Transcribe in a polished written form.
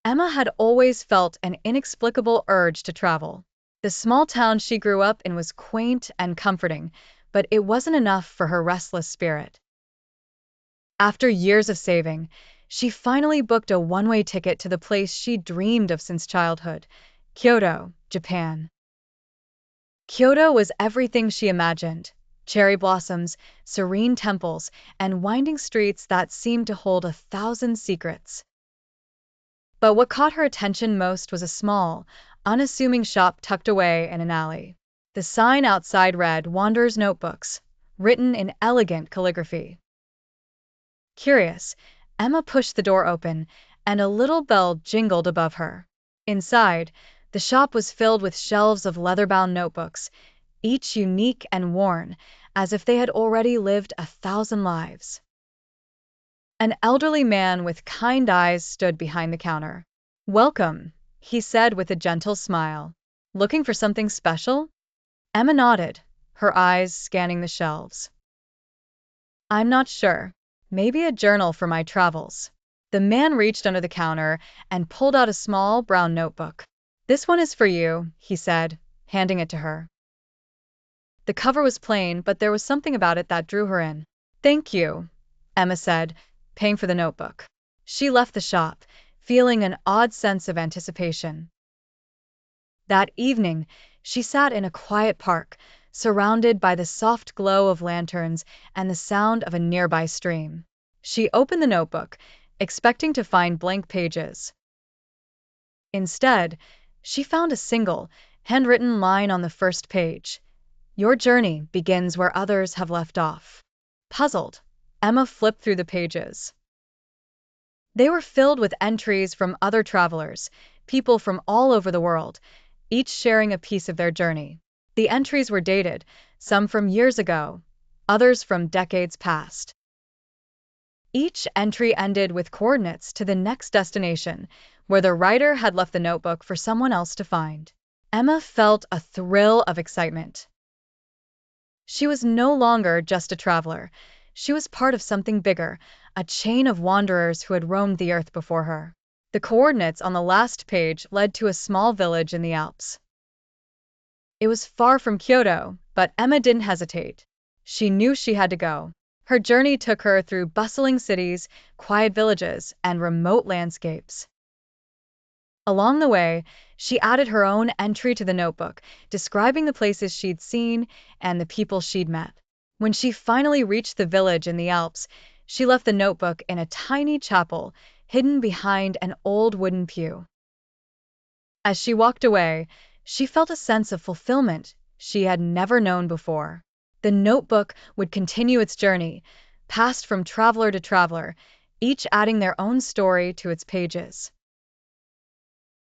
Emma had always felt an inexplicable urge to travel. The small town she grew up in was quaint and comforting, but it wasn't enough for her restless spirit. After years of saving, she finally booked a one-way ticket to the place she dreamed of since childhood, Kyoto, Japan. Kyoto was everything she imagined: cherry blossoms, serene temples, and winding streets that seemed to hold 1,000 secrets. But what caught her attention most was a small, unassuming shop tucked away in an alley. The sign outside read "Wanderer's Notebooks," written in elegant calligraphy. Curious, Emma pushed the door open, and a little bell jingled above her. Inside, the shop was filled with shelves of leather-bound notebooks, each unique and worn, as if they had already lived 1,000 lives. An elderly man with kind eyes stood behind the counter. "Welcome," he said with a gentle smile. "Looking for something special?" Emma nodded, her eyes scanning the shelves. "I'm not sure. Maybe a journal for my travels." The man reached under the counter and pulled out a small brown notebook. "This one is for you," he said, handing it to her. The cover was plain, but there was something about it that drew her in. "Thank you," Emma said, paying for the notebook. She left the shop, feeling an odd sense of anticipation. That evening, she sat in a quiet park, surrounded by the soft glow of lanterns and the sound of a nearby stream. She opened the notebook, expecting to find blank pages. Instead, she found a single, handwritten line on the first page: "Your journey begins where others have left off." Puzzled, Emma flipped through the pages. They were filled with entries from other travelers, people from all over the world, each sharing a piece of their journey. The entries were dated, some from years ago, others from decades past. Each entry ended with coordinates to the next destination, where the writer had left the notebook for someone else to find. Emma felt a thrill of excitement. She was no longer just a traveler. She was part of something bigger, a chain of wanderers who had roamed the earth before her. The coordinates on the last page led to a small village in the Alps. It was far from Kyoto, but Emma didn't hesitate. She knew she had to go. Her journey took her through bustling cities, quiet villages, and remote landscapes. Along the way, she added her own entry to the notebook, describing the places she'd seen and the people she'd met. When she finally reached the village in the Alps, she left the notebook in a tiny chapel, hidden behind an old wooden pew. As she walked away, she felt a sense of fulfillment she had never known before. The notebook would continue its journey, passed from traveler to traveler, each adding their own story to its pages.